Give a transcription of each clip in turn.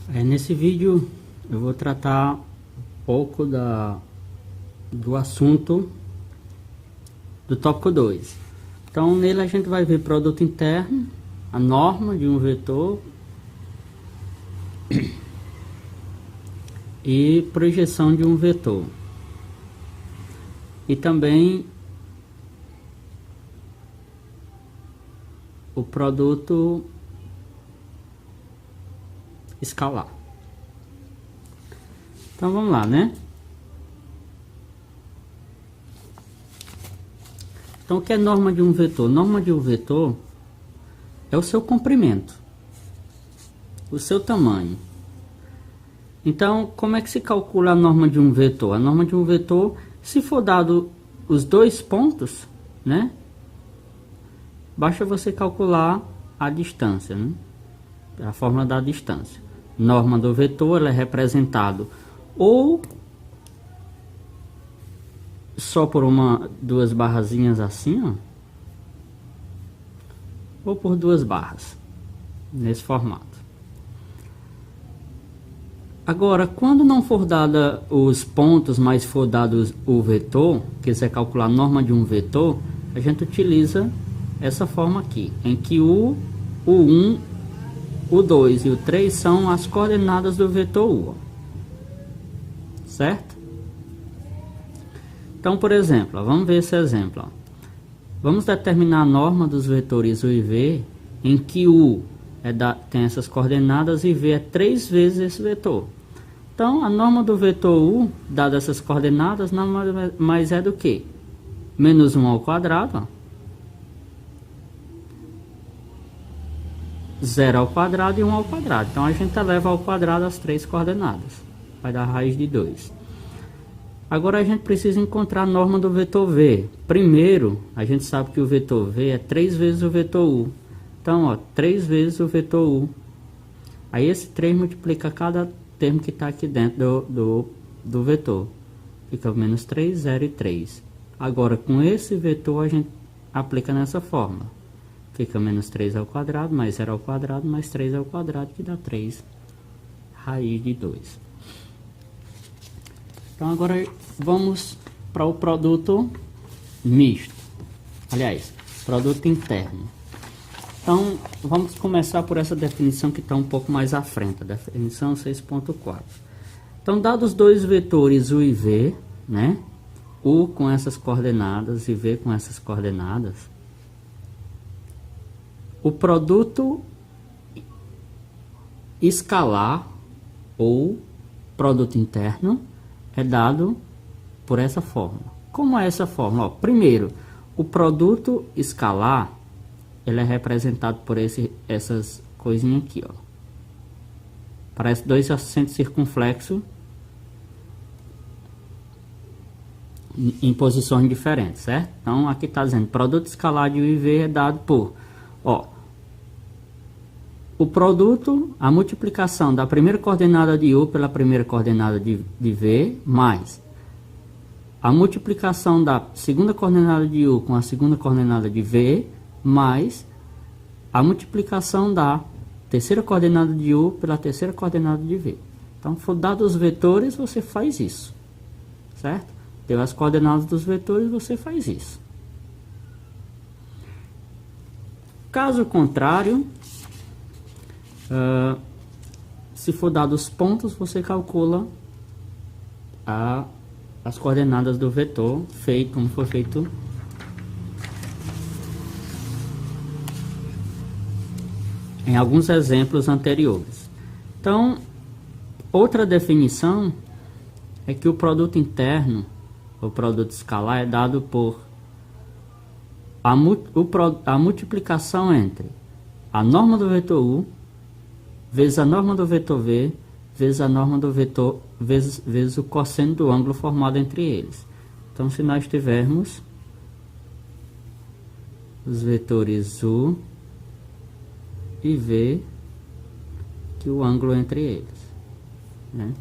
Nesse vídeo eu vou tratar um pouco do assunto do tópico 2. Então nele a gente vai ver produto interno, a norma de um vetor e projeção de um vetor. E também o produto escalar. Então vamos lá, né? Então o que é norma de um vetor? Norma de um vetor é o seu comprimento, o seu tamanho. Então como é que se calcula a norma de um vetor? A norma de um vetor, se for dado os dois pontos, né? Basta você calcular a distância, né? A fórmula da distância. Norma do vetor, ela é representado ou só por duas barrazinhas assim, ó, ou por duas barras nesse formato. Agora, quando não for dada os pontos, mas for dado o vetor, quiser calcular a norma de um vetor, a gente utiliza essa forma aqui, em que o 1, o 2 e o 3 são as coordenadas do vetor U, certo? Então, por exemplo, vamos ver esse exemplo. Vamos determinar a norma dos vetores U e V, em que U tem essas coordenadas e V é 3 vezes esse vetor. Então, a norma do vetor U, dadas essas coordenadas, nada mais é do que menos 1 ao quadrado, ó, 0 ao quadrado e 1 ao quadrado. Então a gente eleva ao quadrado as três coordenadas. Vai dar raiz de 2. Agora a gente precisa encontrar a norma do vetor V. Primeiro, a gente sabe que o vetor V é 3 vezes o vetor U. Então, ó, 3 vezes o vetor U. Aí esse 3 multiplica cada termo que está aqui dentro do vetor. Fica menos 3, 0 e 3. Agora, com esse vetor a gente aplica nessa fórmula. Fica menos 3 ao quadrado, mais 0 ao quadrado, mais 3 ao quadrado, que dá 3 raiz de 2. Então agora vamos para o produto misto. Aliás, produto interno. Então vamos começar por essa definição que está um pouco mais à frente, a definição 6.4. Então, dados dois vetores U e V, né? U com essas coordenadas e V com essas coordenadas, o produto escalar ou produto interno é dado por essa fórmula. Como é essa fórmula? Ó, primeiro, o produto escalar ele é representado por essas coisinhas aqui, ó. Parece dois acentos circunflexos em posições diferentes, certo? Então aqui está dizendo produto escalar de U e V é dado por, ó, o produto, a multiplicação da primeira coordenada de U pela primeira coordenada de V, mais a multiplicação da segunda coordenada de U com a segunda coordenada de V, mais a multiplicação da terceira coordenada de U pela terceira coordenada de V. Então, for dado os vetores, você faz isso, certo? Deu as coordenadas dos vetores, você faz isso. Caso contrário, se for dado os pontos, você calcula as coordenadas do vetor, como foi feito em alguns exemplos anteriores. Então, outra definição é que o produto interno, o produto escalar, é dado por a multiplicação entre a norma do vetor U vezes a norma do vetor V vezes a norma do vetor vezes o cosseno do ângulo formado entre eles. Então, se nós tivermos os vetores U e V, que o ângulo entre eles, né?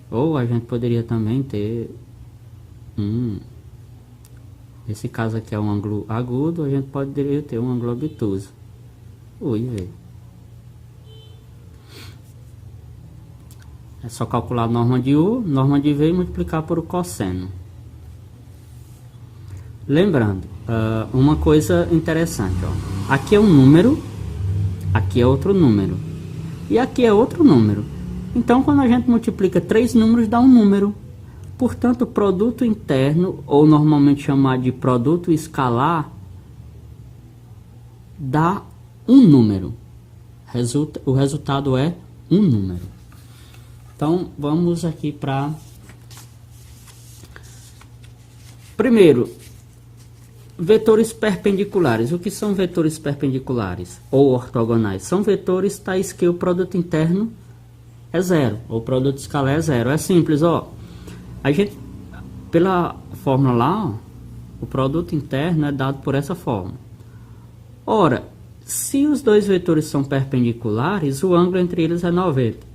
Ou a gente poderia também ter esse caso aqui é um ângulo agudo, a gente poderia ter um ângulo obtuso. U e V. É só calcular a norma de U, norma de V e multiplicar por o cosseno. Lembrando, uma coisa interessante, ó. Aqui é um número, aqui é outro número, e aqui é outro número. Então, quando a gente multiplica 3 números, dá um número. Portanto, o produto interno, ou normalmente chamado de produto escalar, dá um número. O resultado é um número. Então, vamos aqui para... Primeiro, vetores perpendiculares. O que são vetores perpendiculares ou ortogonais? São vetores tais que o produto interno é zero, ou o produto escalar é zero. É simples, ó. A gente, pela fórmula lá, ó, o produto interno é dado por essa forma. Ora, se os dois vetores são perpendiculares, o ângulo entre eles é 90.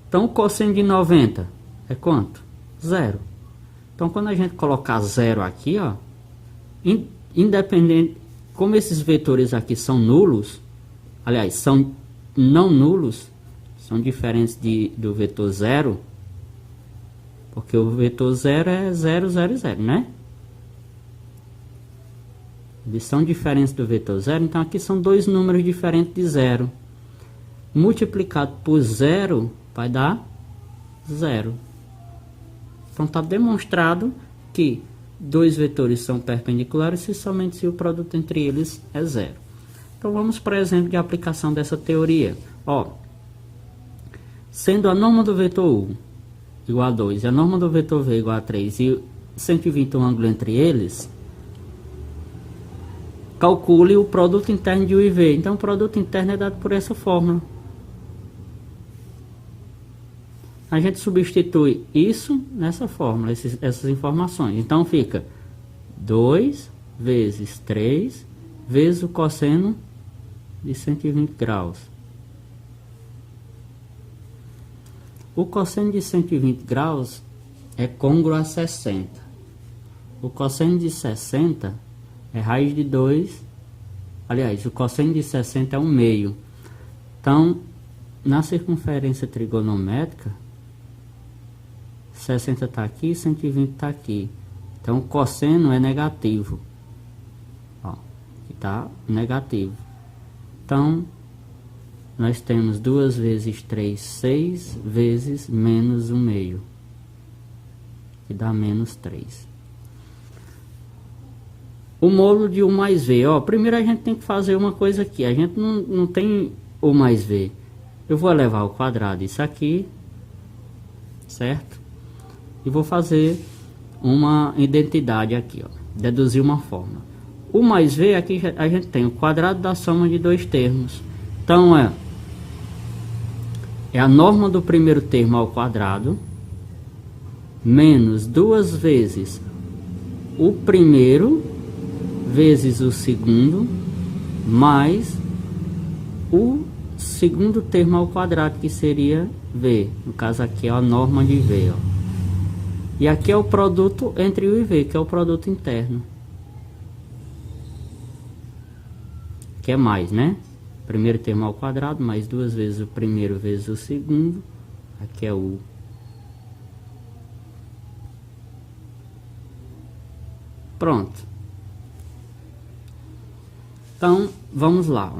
Então, o cosseno de 90 é quanto? Zero. Então, quando a gente colocar zero aqui, ó, independente, como esses vetores aqui são nulos, aliás, são não nulos, são diferentes do vetor zero, porque o vetor zero é 0, 0, 0, né? Eles são diferentes do vetor zero, então aqui são dois números diferentes de zero. Multiplicado por zero vai dar zero. Então está demonstrado que dois vetores são perpendiculares somente se o produto entre eles é zero. Então vamos para o exemplo de aplicação dessa teoria. Ó, sendo a norma do vetor U igual a 2 e a norma do vetor V igual a 3 e 120 um ângulo entre eles, calcule o produto interno de U e V. Então o produto interno é dado por essa fórmula. A gente substitui isso nessa fórmula, essas informações. Então fica 2 vezes 3 vezes o cosseno de 120 graus. O cosseno de 120 graus é côngruo a 60. O cosseno de 60 é raiz de 2. Aliás, o cosseno de 60 é 1 meio. Então, na circunferência trigonométrica, 60 está aqui, 120 está aqui. Então, o cosseno é negativo. Ó, aqui está negativo. Então, nós temos 2 vezes 3, 6 vezes menos 1 meio. Que dá menos 3. O módulo de U mais V. Ó, primeiro a gente tem que fazer uma coisa aqui. A gente não tem U mais V. Eu vou elevar ao quadrado isso aqui. Certo? E vou fazer uma identidade aqui, ó, deduzir uma fórmula. U mais V, aqui a gente tem o quadrado da soma de dois termos. Então é a norma do primeiro termo ao quadrado menos 2 vezes o primeiro vezes o segundo mais o segundo termo ao quadrado, que seria V. No caso aqui é a norma de V, ó. E aqui é o produto entre U e V, que é o produto interno. Que é mais, né? Primeiro termo ao quadrado, mais 2 vezes o primeiro vezes o segundo. Aqui é U. Pronto. Então, vamos lá.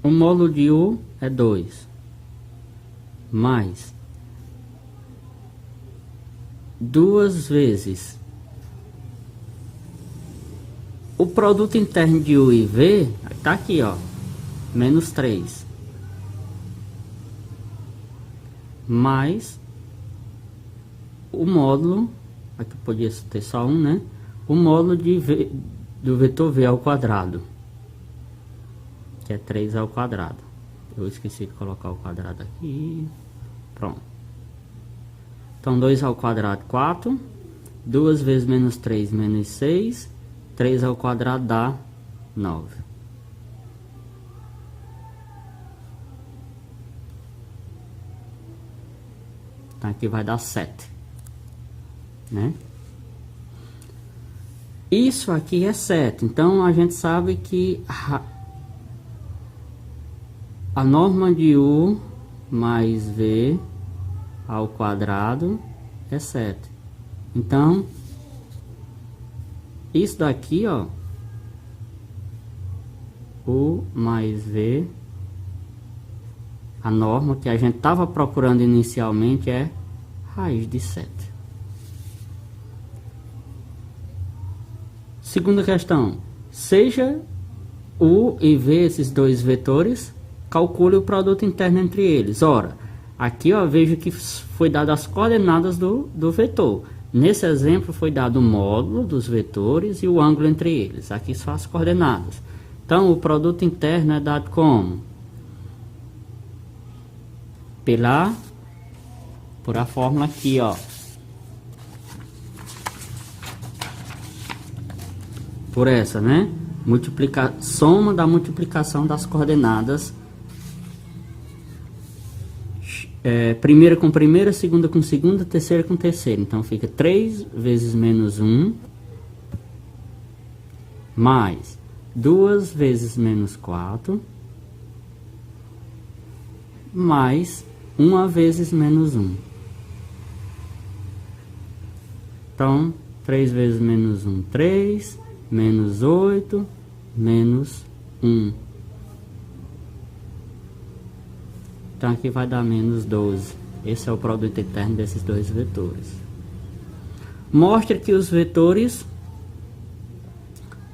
O módulo de U é 2, mais 2 vezes o produto interno de U e V, está aqui, ó, menos 3, mais o módulo, aqui podia ter só um, né? O módulo de V, do vetor V ao quadrado, que é 3 ao quadrado. Eu esqueci de colocar o quadrado aqui. Pronto. Então 2 ao quadrado 4, 2 vezes menos 3 menos 6, 3 ao quadrado dá 9. Então aqui vai dar 7. né? Isso aqui é 7, então a gente sabe que a norma de U mais V ao quadrado é 7. Então, isso daqui, ó, U mais V, a norma que a gente estava procurando inicialmente é raiz de 7. Segunda questão, seja U e V esses dois vetores, calcule o produto interno entre eles. Ora, aqui ó, vejo que foi dado as coordenadas do vetor. Nesse exemplo foi dado o módulo dos vetores e o ângulo entre eles. Aqui são as coordenadas. Então o produto interno é dado como? Por a fórmula aqui, ó. Por essa, né? Soma da multiplicação das coordenadas. Primeira com primeira, segunda com segunda, terceira com terceira. Então fica 3 vezes menos 1 mais 2 vezes menos 4 mais 1 vezes menos 1. Então 3 vezes menos 1, 3, menos 8, menos 1. Então aqui vai dar menos 12. Esse é o produto interno desses dois vetores. Mostre que os vetores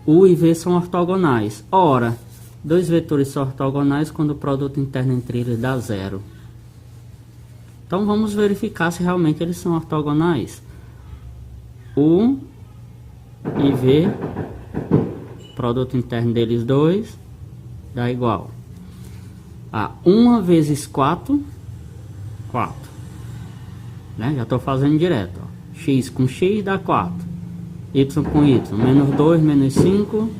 U e V são ortogonais. Ora, dois vetores são ortogonais quando o produto interno entre eles dá 0. Então vamos verificar se realmente eles são ortogonais. U e V, produto interno deles dois, dá igual a 1 vezes 4, 4. Né? Já estou fazendo direto. Ó. X com X dá 4. Y com Y, menos 2, menos 5,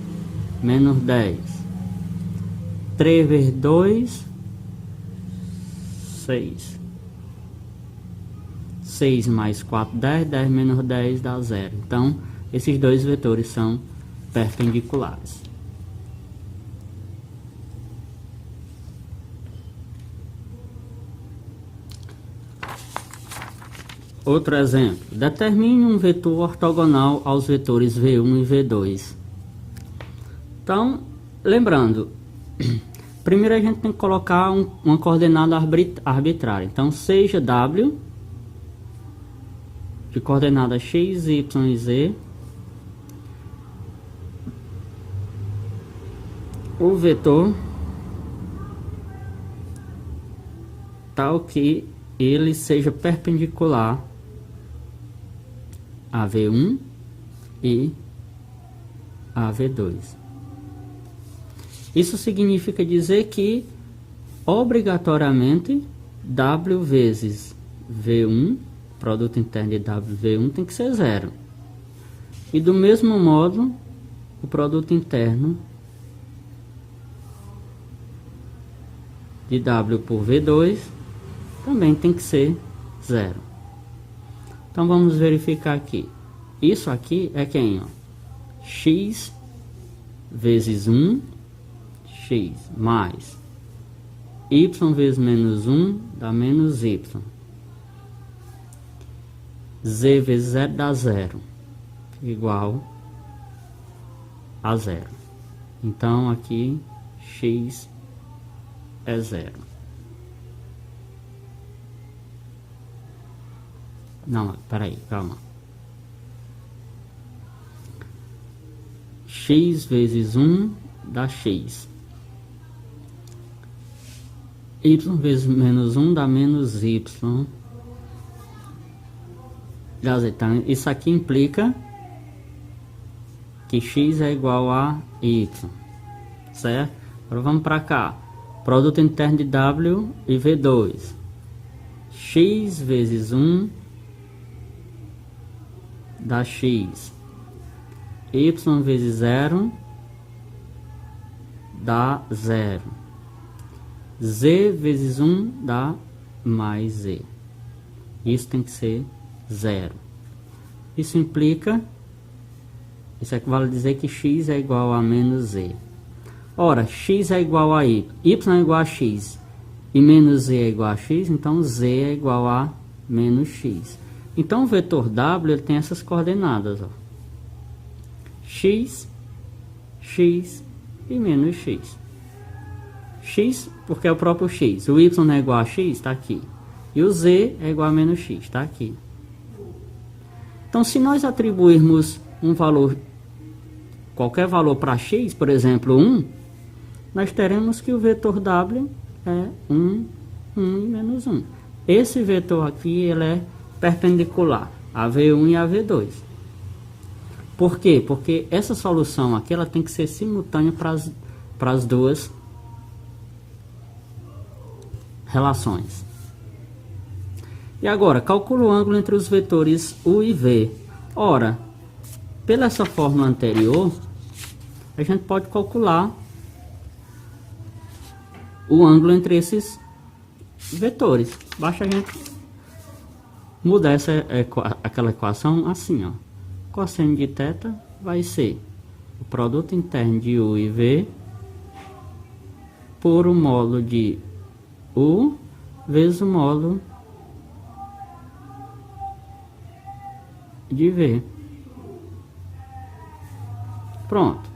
menos 10. 3 vezes 2, 6. 6 mais 4, 10. 10 menos 10 dá 0. Então, esses dois vetores são perpendiculares. Outro exemplo. Determine um vetor ortogonal aos vetores V1 e V2. Então, lembrando, primeiro a gente tem que colocar uma coordenada arbitrária. Então, seja W de coordenada x, y e z, o vetor tal que ele seja perpendicular a V1 e a V2. Isso significa dizer que obrigatoriamente W vezes V1, produto interno de W1 tem que ser 0. E do mesmo modo, o produto interno de W por V2 também tem que ser 0. Então vamos verificar aqui. Isso aqui é quem? Ó? X vezes 1, x, mais y vezes menos 1 dá menos y. Z vezes 0 dá 0, igual a 0. Então aqui x é 0. Não, peraí, calma. X vezes 1 dá x. Y vezes menos 1 dá menos y. Então, isso aqui implica que x é igual a y. Certo? Agora vamos para cá. Produto interno de W e V2. X vezes 1 dá x. Y vezes 0 dá 0. Z vezes 1 dá mais z. Isso tem que ser 0. Isso implica, isso equivale a dizer que x é igual a menos z. Ora, x é igual a y é igual a x e menos z é igual a x, então z é igual a menos x. Então o vetor w ele tem essas coordenadas, ó. X, x e menos x. X porque é o próprio x. O y não é igual a x, está aqui. E o z é igual a menos x, está aqui. Então se nós atribuirmos um valor, qualquer valor para x, por exemplo 1, nós teremos que o vetor w é 1, 1 e menos 1. Esse vetor aqui ele é perpendicular a V1 e a V2. Por quê? Porque essa solução aqui ela tem que ser simultânea para as duas relações. E agora, calcula o ângulo entre os vetores u e v. Ora, pela essa fórmula anterior, a gente pode calcular o ângulo entre esses vetores. Basta a gente mudar aquela equação assim, ó. Cosseno de θ vai ser o produto interno de u e v por o módulo de u vezes o módulo de v. Pronto.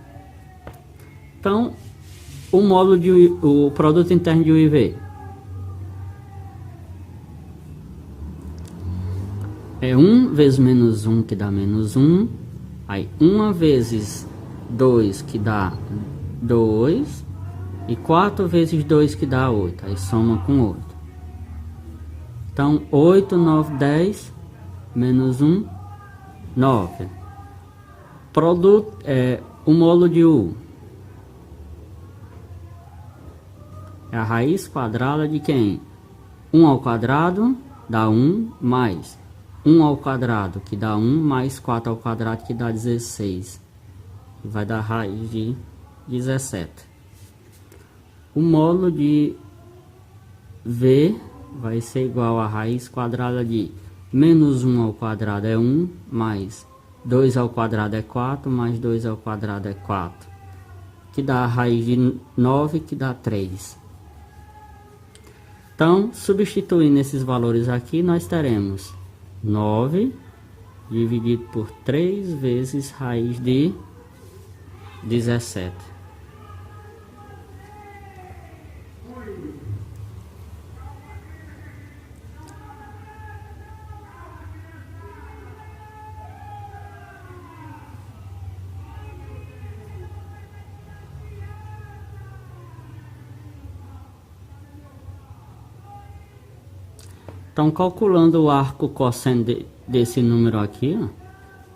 Então, o produto interno de u e v é 1 vezes menos 1 que dá menos 1. Aí 1 vezes 2 que dá 2. E 4 vezes 2 que dá 8. Aí soma com 8. Então 8, 9, 10 menos 1, 9. Produto o módulo de u é a raiz quadrada de quem? 1 ao quadrado dá 1 mais 1 ao quadrado que dá 1 mais 4 ao quadrado que dá 16. E vai dar raiz de 17. O módulo de v vai ser igual a raiz quadrada de menos 1 ao quadrado é 1 mais 2 ao quadrado é 4 mais 2 ao quadrado é 4. Que dá a raiz de 9 que dá 3. Então, substituindo esses valores aqui, nós teremos 9 dividido por 3 vezes raiz de 17. Então, calculando o arco cosseno desse número aqui, ó,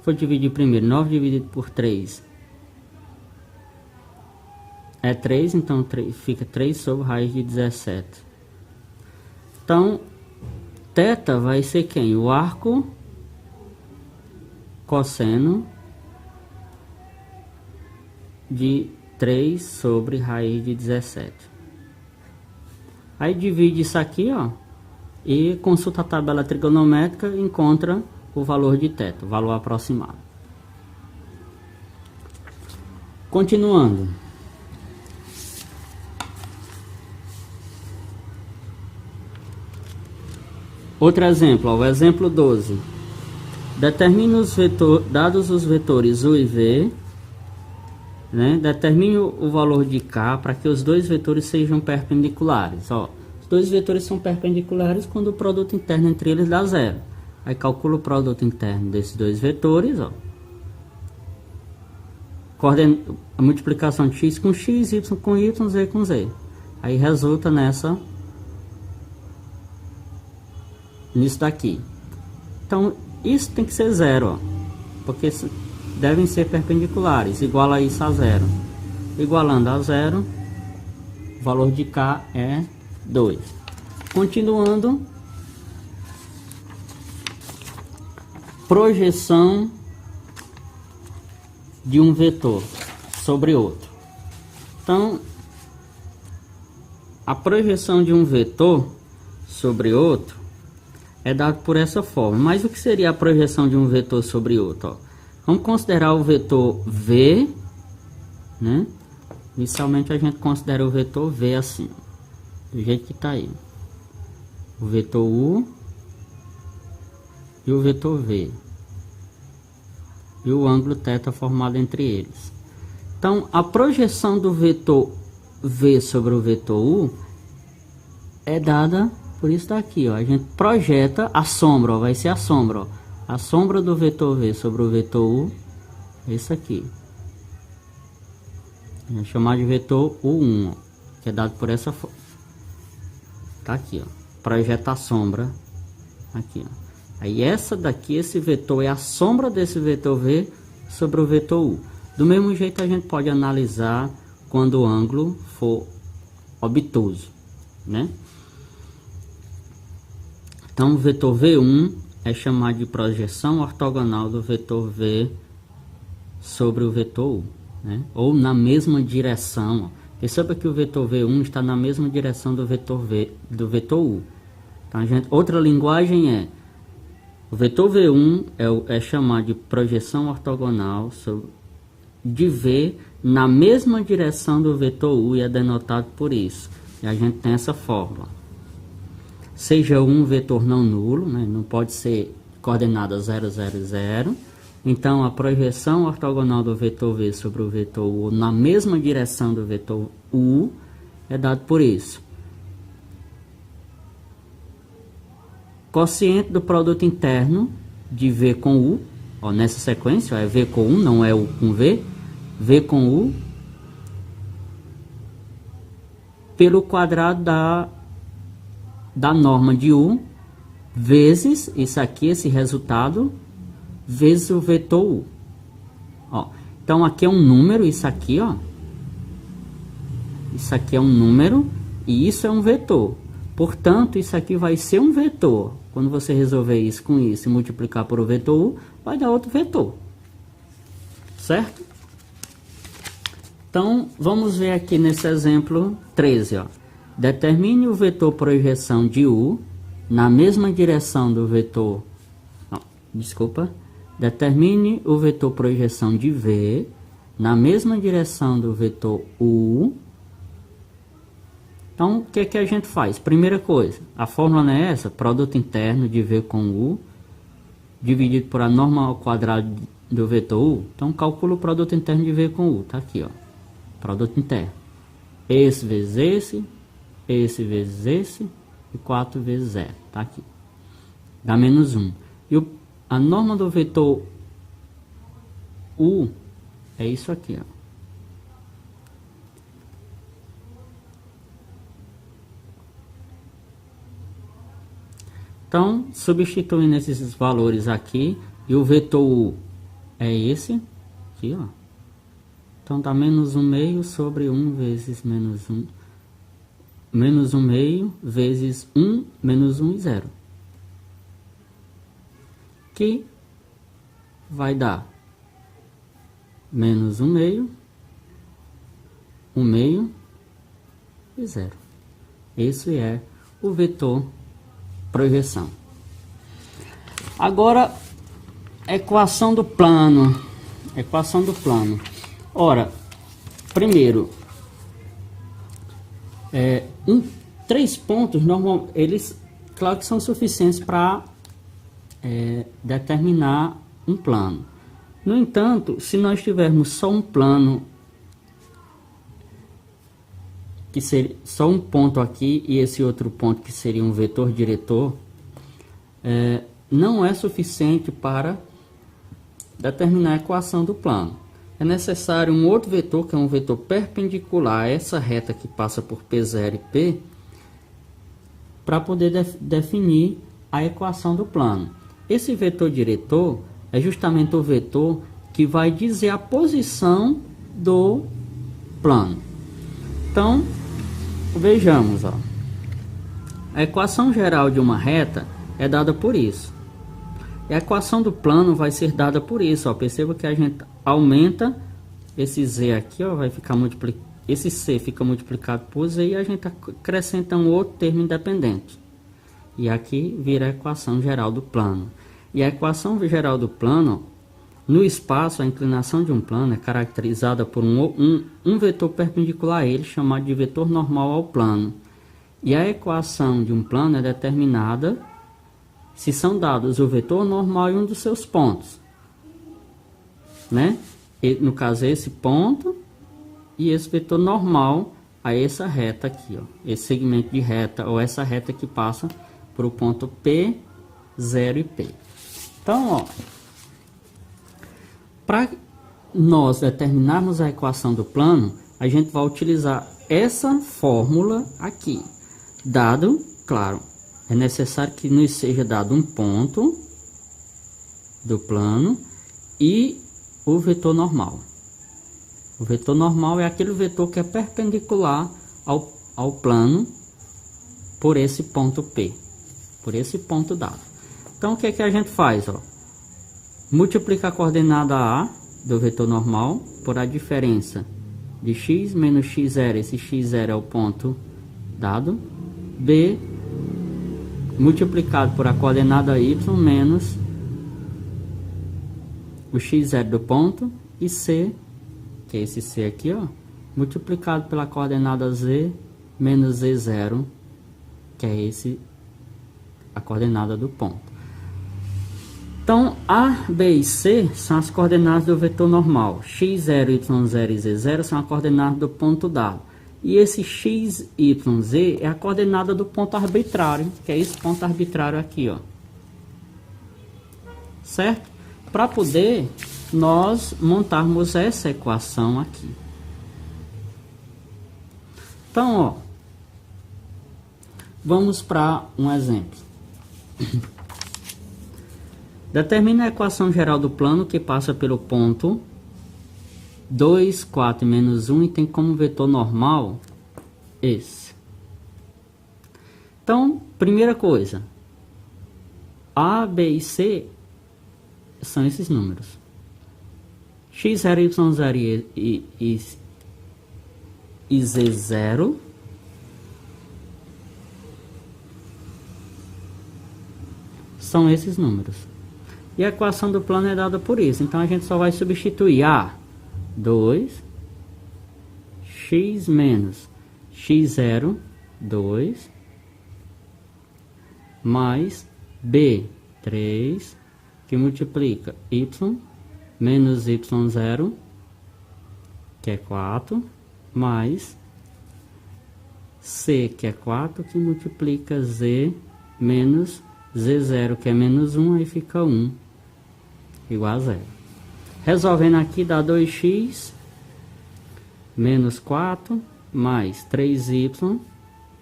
vou dividir primeiro 9 dividido por 3 é 3, então fica 3 sobre raiz de 17. Então, θ vai ser quem? O arco cosseno de 3 sobre raiz de 17. Aí divide isso aqui, ó. E consulta a tabela trigonométrica e encontra o valor de θ, o valor aproximado. Continuando. Outro exemplo, ó, o exemplo 12. Determine dados os vetores u e v, né, determine o valor de k para que os dois vetores sejam perpendiculares. Ó. Os dois vetores são perpendiculares quando o produto interno entre eles dá zero. Aí calcula o produto interno desses dois vetores, ó. A multiplicação de x com x, y com y, z com z. Aí resulta nisso daqui. Então, isso tem que ser zero, ó, porque devem ser perpendiculares. Iguala isso a zero. Igualando a zero, o valor de k é 2. Continuando, projeção de um vetor sobre outro. Então, a projeção de um vetor sobre outro é dado por essa forma. Mas o que seria a projeção de um vetor sobre outro? Ó? Vamos considerar o vetor V, né? Inicialmente a gente considera o vetor V assim, do jeito que está aí. O vetor U e o vetor V. E o ângulo θ formado entre eles. Então, a projeção do vetor V sobre o vetor U é dada por isso daqui, ó. A gente projeta a sombra, ó, vai ser a sombra, ó. A sombra do vetor V sobre o vetor U é isso aqui. Vamos chamar de vetor U1, ó, que é dado por essa forma. Tá aqui, ó. Projeta a sombra aqui, ó. Aí essa daqui, esse vetor é a sombra desse vetor V sobre o vetor U. Do mesmo jeito a gente pode analisar quando o ângulo for obtuso, né? Então o vetor V1 é chamado de projeção ortogonal do vetor V sobre o vetor U, né? Ou na mesma direção. Perceba que o vetor V1 está na mesma direção do vetor U. Então, outra linguagem é o vetor V1 é chamado de projeção ortogonal de V na mesma direção do vetor U e é denotado por isso. E a gente tem essa fórmula. Seja um vetor não nulo, né? Não pode ser coordenada 0, 0, 0. Então, a projeção ortogonal do vetor V sobre o vetor U na mesma direção do vetor U é dado por isso. Quociente do produto interno de V com U, ó, nessa sequência, ó, é V com U, não é U com V, V com U, pelo quadrado da norma de U, vezes, isso aqui, esse resultado, vezes o vetor U. Ó, então, aqui é um número, isso aqui, ó, isso aqui é um número e isso é um vetor. Portanto, isso aqui vai ser um vetor. Quando você resolver isso com isso e multiplicar por o vetor U, vai dar outro vetor. Certo? Então, vamos ver aqui nesse exemplo 13. Ó. Determine o vetor projeção de U na mesma direção do vetor... Não, desculpa. Determine o vetor projeção de V na mesma direção do vetor U. Então, o que que a gente faz? Primeira coisa, a fórmula não é essa? Produto interno de V com U, dividido por a norma ao quadrado do vetor U. Então, calcula o produto interno de V com U. Tá aqui, ó. Produto interno. Esse vezes esse vezes esse, e 4 vezes 0. Tá aqui. Dá menos 1. E a norma do vetor U é isso aqui, ó. Então, substituindo esses valores aqui, e o vetor U é esse, aqui, ó. Então, dá menos 1 meio sobre 1 vezes menos 1. Menos 1 meio vezes 1 menos 1 e 0. Que vai dar menos 1 meio, 1 meio e 0. Esse é o vetor projeção. Agora, equação do plano. Equação do plano. Ora, primeiro, 3 pontos, normal, eles, claro que são suficientes para determinar um plano. No entanto, se nós tivermos só um plano, que seria só um ponto aqui e esse outro ponto que seria um vetor diretor, não é suficiente para determinar a equação do plano. É necessário um outro vetor, que é um vetor perpendicular a essa reta que passa por P0 e P, para poder definir a equação do plano. Esse vetor diretor é justamente o vetor que vai dizer a posição do plano. Então, vejamos, ó. A equação geral de uma reta é dada por isso. E a equação do plano vai ser dada por isso, ó. Perceba que a gente aumenta esse z aqui, ó, vai ficar multiplicado. Esse c fica multiplicado por z e a gente acrescenta um outro termo independente. E aqui vira a equação geral do plano. E a equação geral do plano, no espaço, a inclinação de um plano é caracterizada por um vetor perpendicular a ele, chamado de vetor normal ao plano. E a equação de um plano é determinada se são dados o vetor normal e um dos seus pontos, né? E, no caso, esse ponto e esse vetor normal a essa reta aqui, ó, esse segmento de reta, ou essa reta que passa por o ponto P, 0 e P. Então, ó, para nós determinarmos a equação do plano, a gente vai utilizar essa fórmula aqui. Dado, claro, é necessário que nos seja dado um ponto do plano e o vetor normal. O vetor normal é aquele vetor que é perpendicular ao plano por esse ponto P, por esse ponto dado. Então, o que é que a gente faz? Ó? Multiplica a coordenada A do vetor normal por a diferença de x menos x0, esse x0 é o ponto dado, B multiplicado por a coordenada y menos o x0 do ponto, e C, que é esse C aqui, ó, multiplicado pela coordenada z menos z0, que é a coordenada do ponto. Então, A, B e C são as coordenadas do vetor normal. x0, y0 e z0 são a coordenada do ponto dado. E esse x, y, z é a coordenada do ponto arbitrário, que é esse ponto arbitrário aqui, ó. Certo? Para poder nós montarmos essa equação aqui. Então, ó, vamos para um exemplo. Determina a equação geral do plano que passa pelo ponto 2, 4 e menos 1 e tem como vetor normal esse. Então, primeira coisa, A, B e C são esses números. x0, y0 e z0 são esses números. E a equação do plano é dada por isso. Então a gente só vai substituir A, 2, x menos x0, 2, mais B, 3, que multiplica y menos y0, que é 4, mais C, que é 4, que multiplica z menos z0, que é menos 1, aí fica 1, igual a 0. Resolvendo aqui dá 2x menos 4, mais 3y,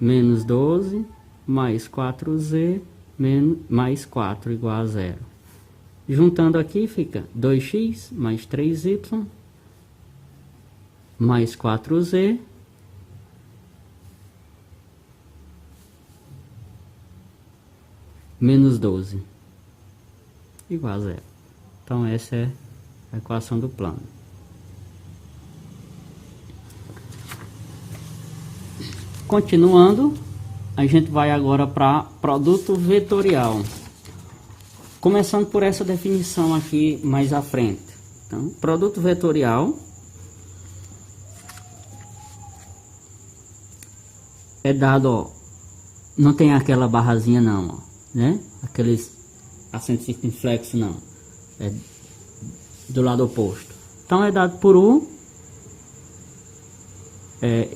menos 12, mais 4z, mais 4, igual a 0. Juntando aqui fica 2x mais 3y, mais 4z, menos 12, igual a 0. Então essa é a equação do plano. Continuando, a gente vai agora para produto vetorial. Começando por essa definição aqui mais à frente. Então, produto vetorial é dado, ó, não tem aquela barrazinha não, ó, né? Aqueles acento circunflexo não, é do lado oposto. Então é dado por U,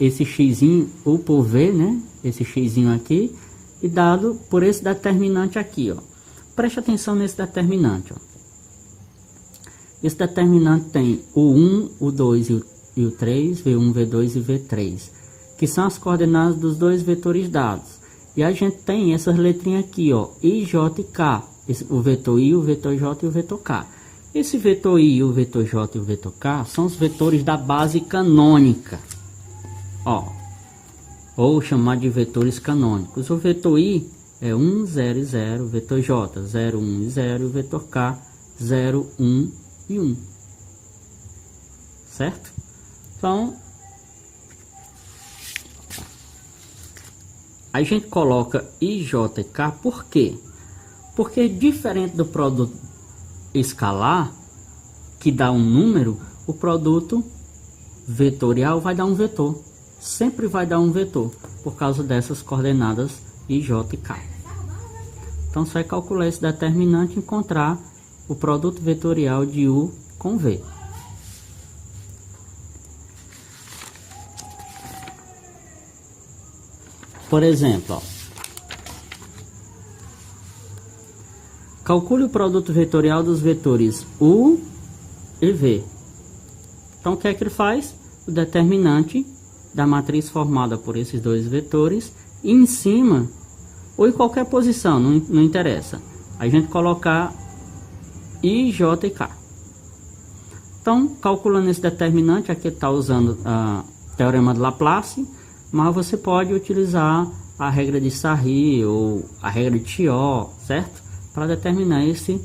esse xzinho, U por V, né? Esse xzinho aqui, e dado por esse determinante aqui, ó. Preste atenção nesse determinante, ó. Esse determinante tem o 1, o 2 e o 3, V1, V2 e V3, que são as coordenadas dos dois vetores dados. E a gente tem essas letrinhas aqui, ó, I, J e K, o vetor I, o vetor J e o vetor K. Esse vetor I, o vetor J e o vetor K são os vetores da base canônica, ó, ou chamar de vetores canônicos. O vetor I é 1, 0 e 0, o vetor J 0, 1 e 0, o vetor K 0, 1 e 1. Certo? Então, a gente coloca IJ e K por quê? Porque diferente do produto escalar, que dá um número, o produto vetorial vai dar um vetor. Sempre vai dar um vetor, por causa dessas coordenadas IJ e K. Então, você vai calcular esse determinante e encontrar o produto vetorial de U com V. Por exemplo, ó, calcule o produto vetorial dos vetores U e V. Então, o que é que ele faz? O determinante da matriz formada por esses dois vetores, e em cima, ou em qualquer posição, não interessa, a gente colocar I, J e K. Então, calculando esse determinante, aqui está usando o teorema de Laplace, mas você pode utilizar a regra de Sarri ou a regra de Chiot, certo? Para determinar esse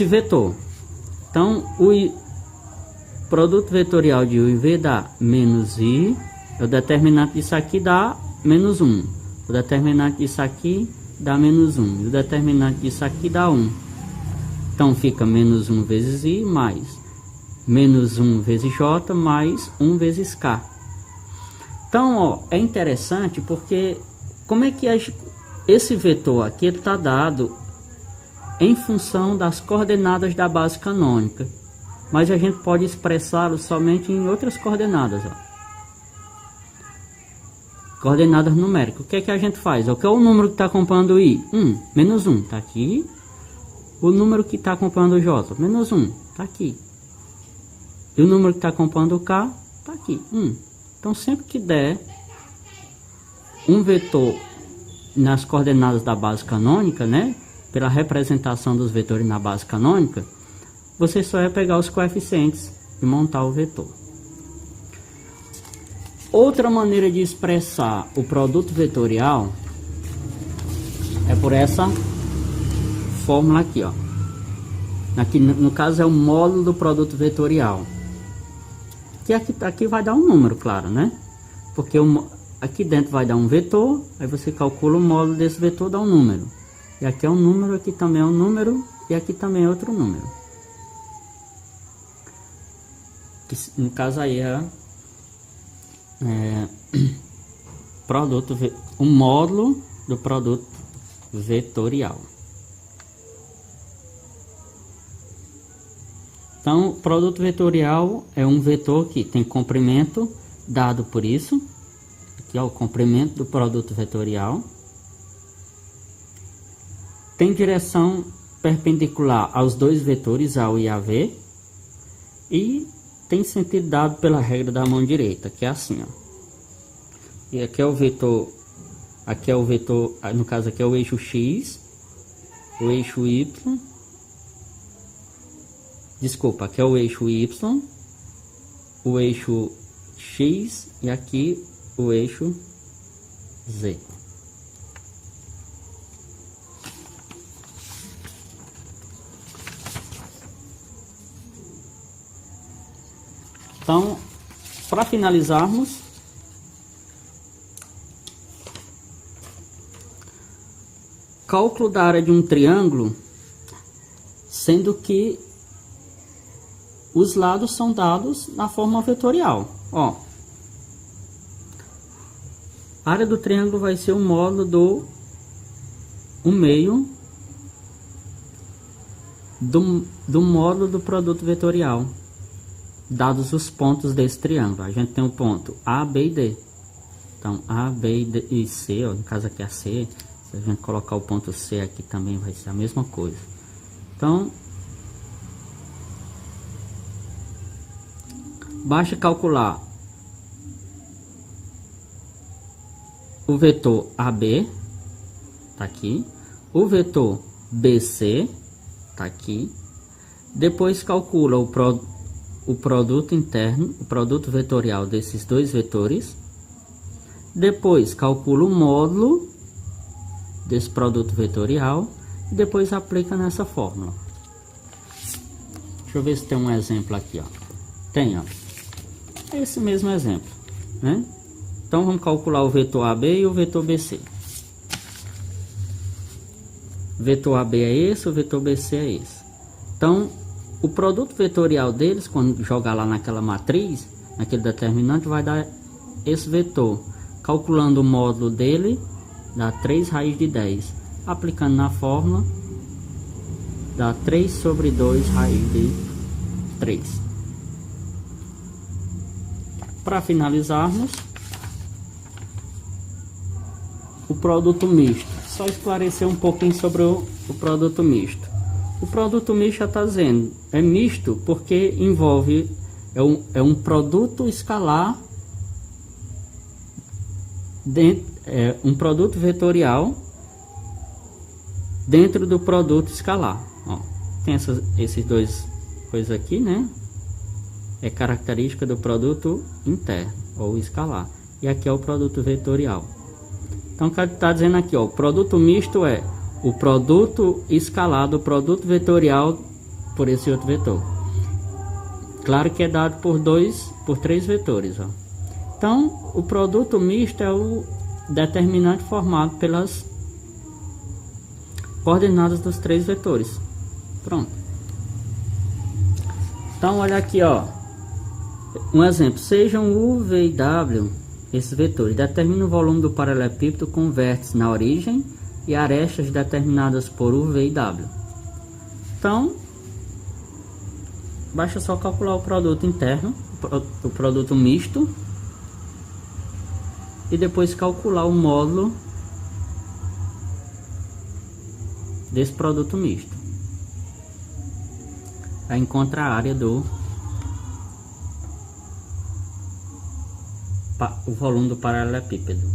vetor. Então, o produto vetorial de U e V dá menos I, o determinante disso aqui dá menos 1, o determinante disso aqui dá menos 1, e o determinante disso aqui dá 1. Então, fica menos 1 vezes I mais menos 1 vezes J mais 1 vezes K. Então, ó, é interessante porque como é que esse vetor aqui está dado em função das coordenadas da base canônica, mas a gente pode expressá-lo somente em outras coordenadas, ó. Coordenadas numéricas. O que é que a gente faz? O que é o número que está acompanhando o I? 1, menos 1, está aqui. O número que está acompanhando o J? Menos 1, está aqui. E o número que está acompanhando o K? Está aqui, 1. Então, sempre que der um vetor nas coordenadas da base canônica, né, pela representação dos vetores na base canônica, você só vai pegar os coeficientes e montar o vetor. Outra maneira de expressar o produto vetorial é por essa fórmula aqui, ó. Aqui, no caso, é o módulo do produto vetorial. Que aqui vai dar um número, claro, né? Porque aqui dentro vai dar um vetor, aí você calcula o módulo desse vetor, dá um número. E aqui é um número, aqui também é um número, e aqui também é outro número. Que, no caso aí é um módulo do produto vetorial. Então, o produto vetorial é um vetor que tem comprimento dado por isso. Aqui é o comprimento do produto vetorial. Tem direção perpendicular aos dois vetores A e A-V. E tem sentido dado pela regra da mão direita, que é assim, ó. E aqui é o vetor, no caso aqui é o eixo X, o eixo Y. Desculpa, aqui é o eixo Y, o eixo X e aqui o eixo Z. Então, para finalizarmos, cálculo da área de um triângulo, sendo que os lados são dados na forma vetorial. Ó, a área do triângulo vai ser o módulo do meio do módulo do produto vetorial, dados os pontos desse triângulo. A gente tem o ponto A, B e D. Então, A, B e C, ó, no caso aqui é C. Se a gente colocar o ponto C aqui também vai ser a mesma coisa. Então, basta calcular o vetor AB, tá aqui, o vetor BC, tá aqui. Depois calcula o produto interno, o produto vetorial desses dois vetores. Depois calcula o módulo desse produto vetorial e depois aplica nessa fórmula. Deixa eu ver se tem um exemplo aqui, ó. Tem, ó. Esse mesmo exemplo, né? Então vamos calcular o vetor AB e o vetor BC. O vetor AB é esse, o vetor BC é esse. Então, o produto vetorial deles, quando jogar lá naquela matriz, naquele determinante, vai dar esse vetor. Calculando o módulo dele, dá 3 raiz de 10. Aplicando na fórmula, dá 3 sobre 2 raiz de 3. Para finalizarmos, o produto misto. Só esclarecer um pouquinho sobre o produto misto. O produto misto já está dizendo, é misto porque envolve, é um produto escalar, um produto vetorial dentro do produto escalar. Ó, tem esses dois coisas aqui, né? É característica do produto interno ou escalar. E aqui é o produto vetorial. Então, o que está dizendo aqui, ó, o produto misto é o produto escalar do produto vetorial por esse outro vetor. Claro que é dado por 3 vetores, ó. Então, o produto misto é o determinante formado pelas coordenadas dos 3 vetores. Pronto. Então, olha aqui, ó. Um exemplo, sejam U, V e W, esses vetores, determina o volume do paralelepípedo com vértices na origem e arestas determinadas por U, V e W. Então, basta só calcular o produto interno, o produto misto, e depois calcular o módulo desse produto misto. Aí encontra a área o volume do paralelepípedo.